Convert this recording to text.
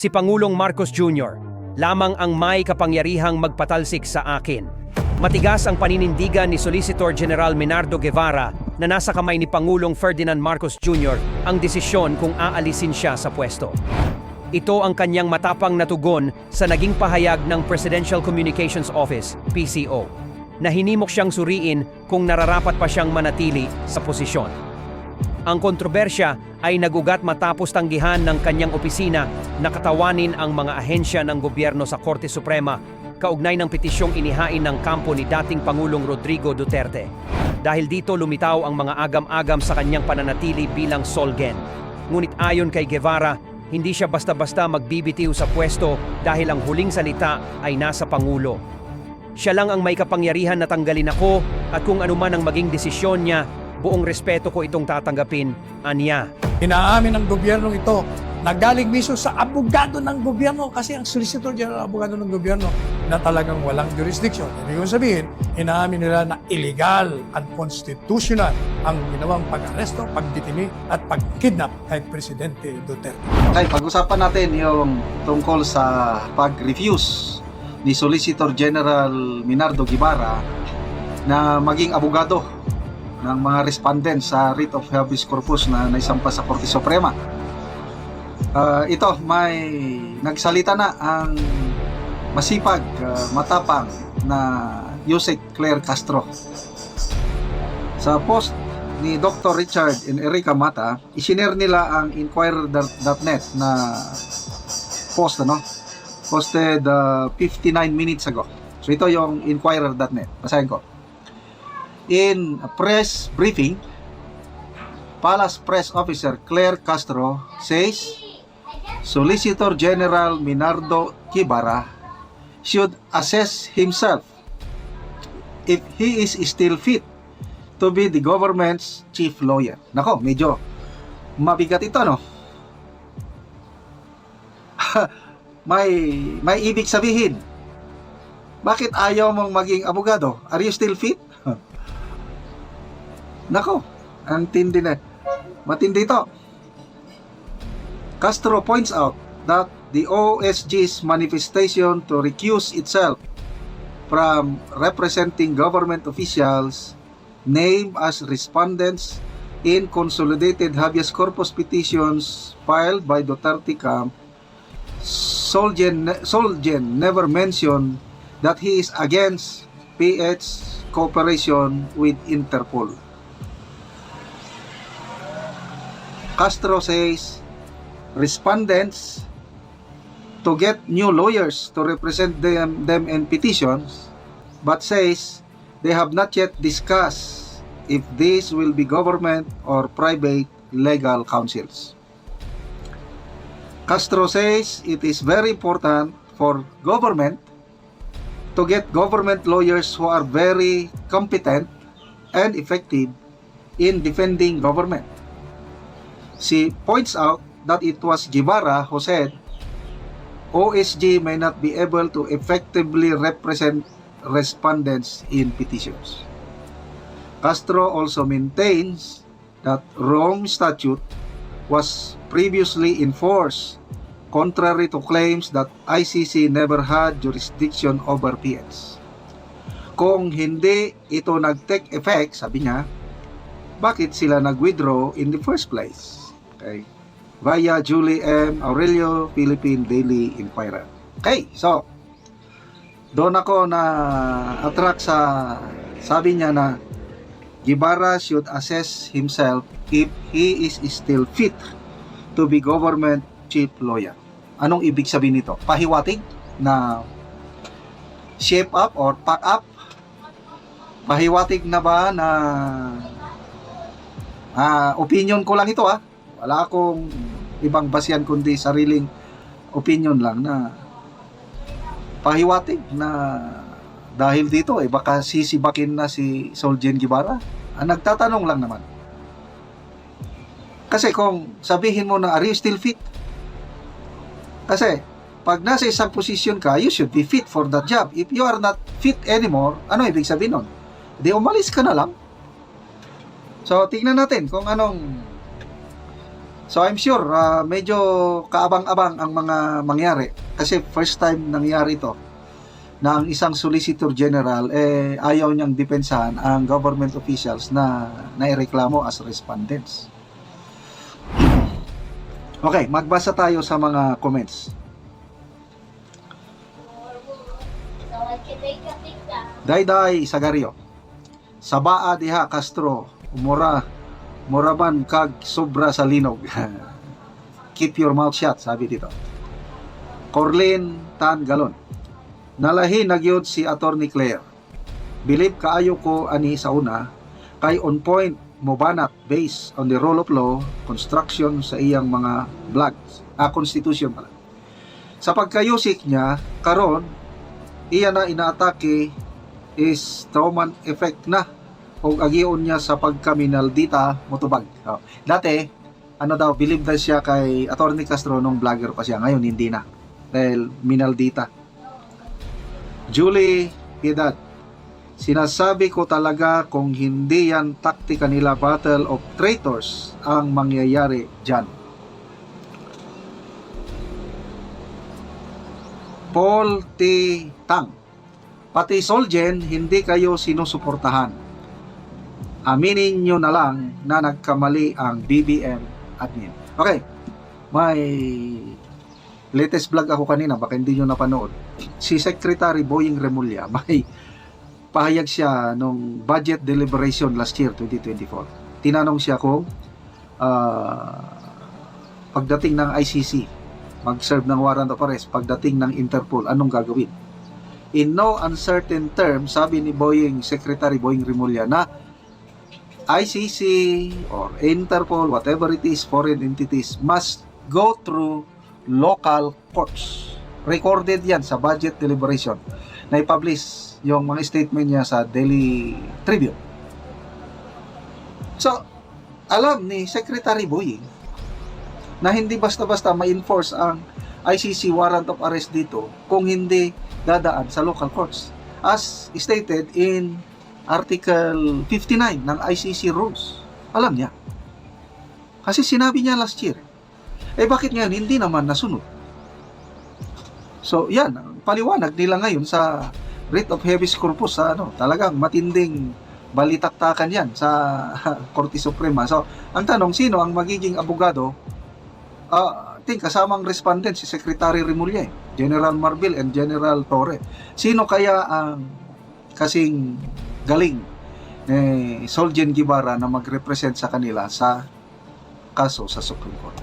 Si Pangulong Marcos Jr. lamang ang may kapangyarihang magpatalsik sa akin. Matigas ang paninindigan ni Solicitor General Menardo Guevara na nasa kamay ni Pangulong Ferdinand Marcos Jr. ang desisyon kung aalisin siya sa pwesto. Ito ang kanyang matapang na tugon sa naging pahayag ng Presidential Communications Office, PCO, na hinimok siyang suriin kung nararapat pa siyang manatili sa posisyon. Ang kontrobersya ay nagugat matapos tanggihan ng kanyang opisina na katawanin ang mga ahensya ng gobyerno sa Korte Suprema kaugnay ng petisyong inihain ng kampo ni dating Pangulong Rodrigo Duterte. Dahil dito lumitaw ang mga agam-agam sa kanyang pananatili bilang Solgen. Ngunit ayon kay Guevara, hindi siya basta-basta magbibitiw sa pwesto dahil ang huling salita ay nasa Pangulo. Siya lang ang may kapangyarihan na tanggalin ako at kung anuman ang maging desisyon niya, buong respeto ko itong tatanggapin, anya. Inaamin ng gobyernong ito na galing mismo sa abogado ng gobyerno kasi ang Solicitor General abogado ng gobyerno na talagang walang jurisdiction. Ibig sabihin, inaamin nila na illegal, unconstitutional ang ginawang pag-aresto, pagditini at pag-kidnap kay Presidente Duterte. Okay, pag-usapan natin yung tungkol sa pag-refuse ni Solicitor General Menardo Guevara na maging abogado ng mga respondents sa writ of habeas corpus na naisampa sa Korte Suprema. Ito, may nagsalita na ang masipag, matapang na Yusek Claire Castro. Sa post ni Dr. Richard and Erica Mata, isinare nila ang Inquirer.net na post, posted 59 minutes ago. So ito yung Inquirer.net. Basahin ko. In a press briefing, Palace Press Officer Claire Castro says Solicitor General Menardo Guevara should assess himself if he is still fit to be the government's chief lawyer. Nako, medyo mabigat ito, no? may ibig sabihin. Bakit ayaw mong maging abogado? Are you still fit? Nako, ang tindi na. Matindi ito. Castro points out that the OSG's manifestation to recuse itself from representing government officials named as respondents in consolidated habeas corpus petitions filed by Duterte camp, Solgen never mentioned that he is against PH cooperation with Interpol. Castro says respondents to get new lawyers to represent them in petitions, but says they have not yet discussed if this will be government or private legal counsels. Castro says it is very important for government to get government lawyers who are very competent and effective in defending government. She points out that it was Guevara who said OSG may not be able to effectively represent respondents in petitions. Castro also maintains that Rome Statute was previously enforced, contrary to claims that ICC never had jurisdiction over PH. Kung hindi ito nag-take effect, sabi niya, bakit sila nag-withdraw in the first place? Okay. Via Julie M. Aurelio, Philippine Daily Inquirer. Okay, so doon ako na attract sa sabi niya na Guevara should assess himself if he is still fit to be government chief lawyer. Anong ibig sabihin nito? Pahiwatig na shape up or pack up? Pahiwatig na ba na opinion ko lang ito Wala akong ibang basihan kundi sariling opinion lang na pahiwatig na dahil dito baka sisibakin na si Solgen Guevara. Nagtatanong lang naman. Kasi kung sabihin mo na are you still fit? Kasi pag nasa isang posisyon ka, you should be fit for that job. If you are not fit anymore, ano ibig sabihin nun? Di umalis ka na lang. So tingnan natin kung anong So I'm sure medyo kaabang-abang ang mga mangyari kasi first time nangyari ito na ang isang Solicitor General ayaw niyang depensahan ang government officials na naireklamo as respondents. Okay, magbasa tayo sa mga comments. Dayday Sagario. Sabaa diha Castro, Muraban kag sobra sa linog. Keep your mouth shut, sabi dito. Corlin Tan Galon. Nalahi nagyod si Attorney Claire. Believe kaayo ko ani sa una kay on point mo banat based on the rule of law, construction sa iyang mga vlogs, constitution pala. Sa pagkayusik niya karon iya na inaatake is Truman effect na o agion niya sa pagkaminaldita motubag. Dati, believe na siya kay Attorney Castro nung vlogger pa siya. Ngayon, hindi na. Dahil minaldita. Julie Piedad. Sinasabi ko talaga kung hindi yan taktika nila battle of traitors ang mangyayari dyan. Paul T. Tang. Pati Solgen, hindi kayo sinusuportahan. Aminin nyo na lang na nagkamali ang BBM admin. Okay, may latest vlog ako kanina, baka hindi nyo napanood. Si Secretary Boying Remulla, may pahayag siya nung budget deliberation last year, 2024. Tinanong siya kung pagdating ng ICC, mag-serve ng warrant of arrest, pagdating ng Interpol, anong gagawin? In no uncertain terms, sabi ni Secretary Boying Remulla na ICC or Interpol, whatever it is, foreign entities must go through local courts. Recorded yan sa budget deliberation na i-publish yung mga statement niya sa Daily Tribune. So, alam ni Secretary Boying na hindi basta-basta ma-enforce ang ICC warrant of arrest dito kung hindi dadaan sa local courts. As stated in Article 59 ng ICC rules. Alam niya. Kasi sinabi niya last year. Bakit ngayon hindi naman nasunod? So, yan. Paliwanag nila ngayon sa writ of habeas corpus sa talagang matinding balitaktakan yan sa Korte Suprema. So, ang tanong, sino ang magiging abogado? Kasamang respondent si Secretary Remulla, General Marbil and General Torre. Sino kaya ang kasing galing Solgen Guevara na mag-represent sa kanila sa kaso sa Supreme Court?